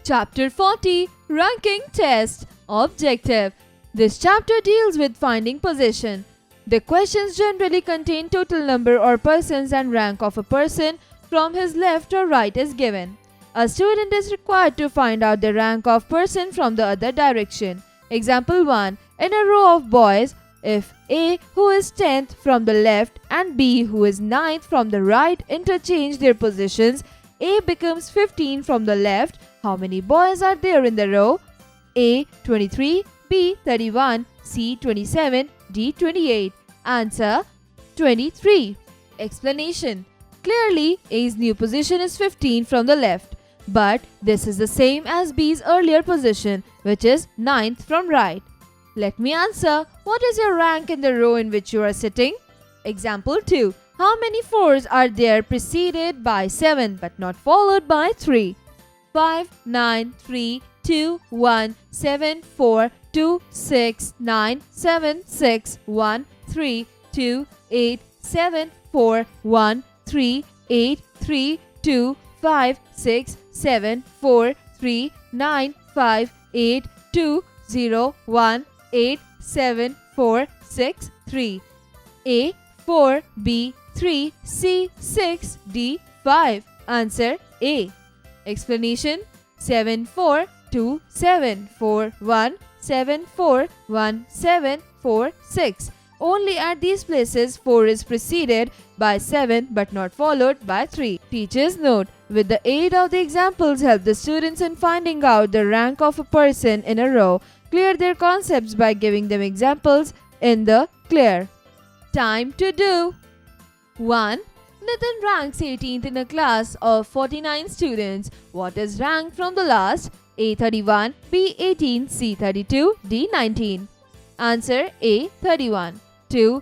Chapter 40 Ranking Test Objective. This chapter deals with finding position. The questions generally contain total number or persons and rank of a person from his left or right is given. A student is required to find out the rank of person from the other direction. Example 1. In a row of boys, if A, who is 10th from the left, and B, who is 9th from the right, interchange their positions, A becomes 15 from the left. How many boys are there in the row? A. 23, B. 31, C. 27, D. 28. Answer: 23. Explanation. Clearly, A's new position is 15 from the left, but this is the same as B's earlier position, which is 9th from right. Let me answer. What is your rank in the row in which you are sitting? Example 2. How many 4s are there preceded by 7 but not followed by 3? 5, 9, 3, 2, 1, 7, 4, 2, 6, 9, 7, 6, 1, 3, 2, 8, 7, 4, 1, 3, 8, 3, 2, 5, 6, 7, 4, 3, 9, 5, 8, 2, 0, 1, 8, 7, 4, 6, 3. A. 4, B. 3, C. 6, D. 5. Answer: A. Explanation. 7, 4, 2, 7, 4, 1, 7, 4, 1, 7, 4, 6. Only at these places 4 is preceded by 7 but not followed by 3. Teacher's note: with the aid of the examples, help the students in finding out the rank of a person in a row. Clear their concepts by giving them examples in the clear. Time to do. 1. Nitin ranks 18th in a class of 49 students. What is rank from the last? A. 31, B. 18, C. 32, D. 19. Answer: A. 31. 2.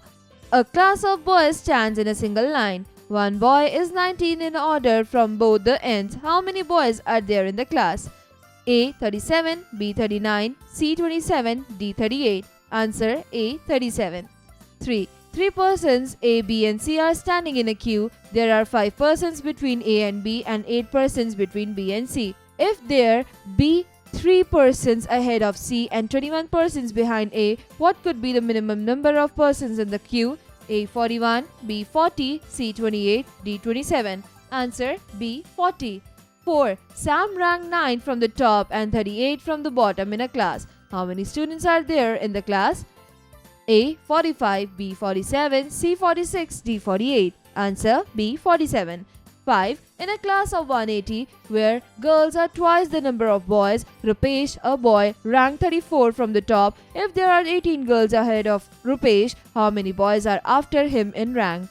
A class of boys stands in a single line. One boy is 19 in order from both the ends. How many boys are there in the class? A. 37, B. 39, C. 27, D. 38. Answer: A. 37. 3. 3 persons A, B and C are standing in a queue. There are 5 persons between A and B and 8 persons between B and C. If there be 3 persons ahead of C and 21 persons behind A, what could be the minimum number of persons in the queue? A. 41, B. 40, C. 28, D. 27. Answer: B. 40. 4. Sam ranked 9 from the top and 38 from the bottom in a class. How many students are there in the class? A. 45, B. 47, C. 46, D. 48. Answer: B. 47. 5. In a class of 180, where girls are twice the number of boys, Rupesh, a boy, ranked 34 from the top. If there are 18 girls ahead of Rupesh, how many boys are after him in rank?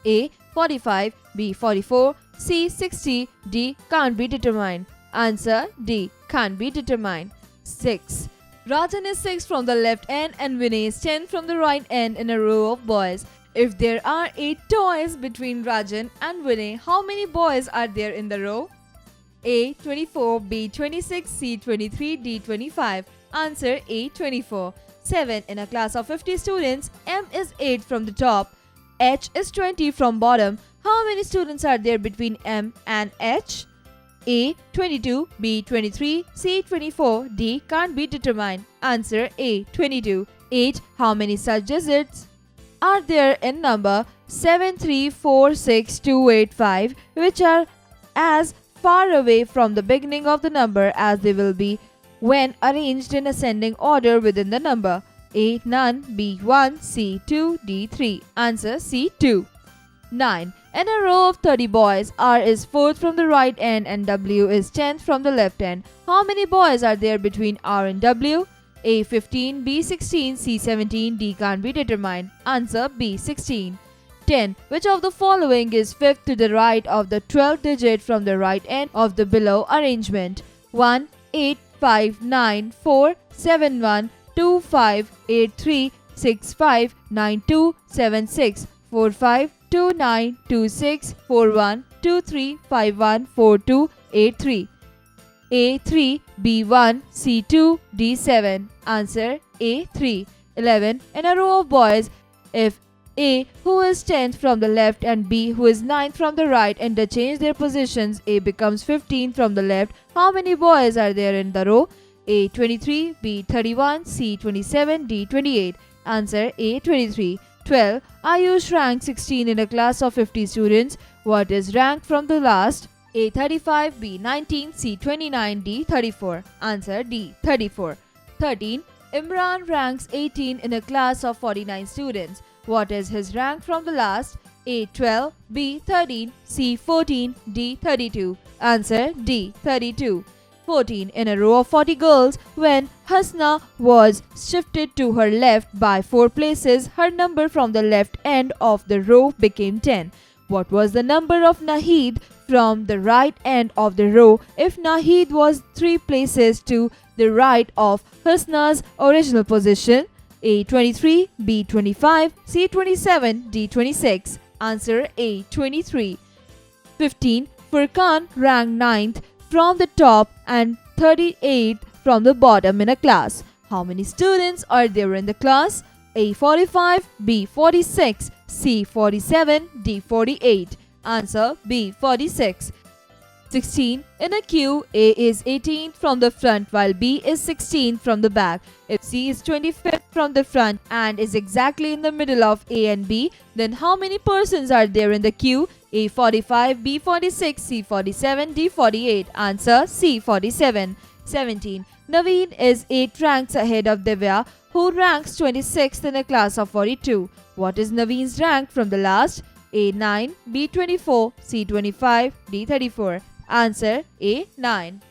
A. 45, B. 44, C. 60, D. Can't be determined. Answer: D. Can't be determined. 6. Rajan is 6 from the left end and Vinay is 10 from the right end in a row of boys. If there are 8 toys between Rajan and Vinay, how many boys are there in the row? A. 24, B. 26, C. 23, D. 25. Answer: A. 24. 7. In a class of 50 students, M is 8 from the top, H is 20 from bottom. How many students are there between M and H? A. 22, B. 23, C. 24, D. Can't be determined. Answer: A. 22. 8. How many such digits are there in number 7, 3, 4, 6, 2, 8, 5, which are as far away from the beginning of the number as they will be when arranged in ascending order within the number? A. None, B. 1, C. 2, D. 3. Answer: C. 2. 9. In a row of 30 boys, R is 4th from the right end and W is 10th from the left end. How many boys are there between R and W? A. 15, B. 16, C. 17, D. Can't be determined. Answer: B. 16. 10. Which of the following is 5th to the right of the 12th digit from the right end of the below arrangement? 1, 8, 5, 9, 4, 7, 1, 2, 5, 8, 3, 6, 5, 9, 2, 7, 6, 4, 5, 2, 9, 2, 6, 4, 1, 2, 3, 5, 1, 4, 2, 8, 3. A. 3, B. 1, C. 2, D. 7. Answer: A. 3. 11. In a row of boys, if A, who is 10th from the left, and B, who is 9th from the right, interchange their positions. A becomes 15th from the left. How many boys are there in the row? A 23, B 31, C 27, D 28. Answer A 23. 12. Ayush ranked 16 in a class of 50 students. What is rank from the last? A 35, B 19, C 29, D 34. Answer D 34. 13. Imran ranks 18 in a class of 49 students. What is his rank from the last? A 12, B 13, C 14, D 32. Answer D 32. 14. In a row of 40 girls, when Hasna was shifted to her left by 4 places, her number from the left end of the row became 10. What was the number of Nahid from the right end of the row if Nahid was 3 places to the right of Hasna's original position? A 23, B 25, C 27, D 26. Answer A 23. 15. Furqan ranked 9th from the top and 38th from the bottom in a class. How many students are there in the class? A 45, B 46, C 47, D 48. Answer B 46. 16. In a queue, A is 18th from the front while B is 16th from the back. If C is 25th from the front and is exactly in the middle of A and B, then how many persons are there in the queue? A 45, B 46, C 47, D 48. Answer C 47. 17. Naveen is 8 ranks ahead of Divya, who ranks 26th in a class of 42. What is Naveen's rank from the last? A 9, B 24, C 25, D 34. Answer A 9.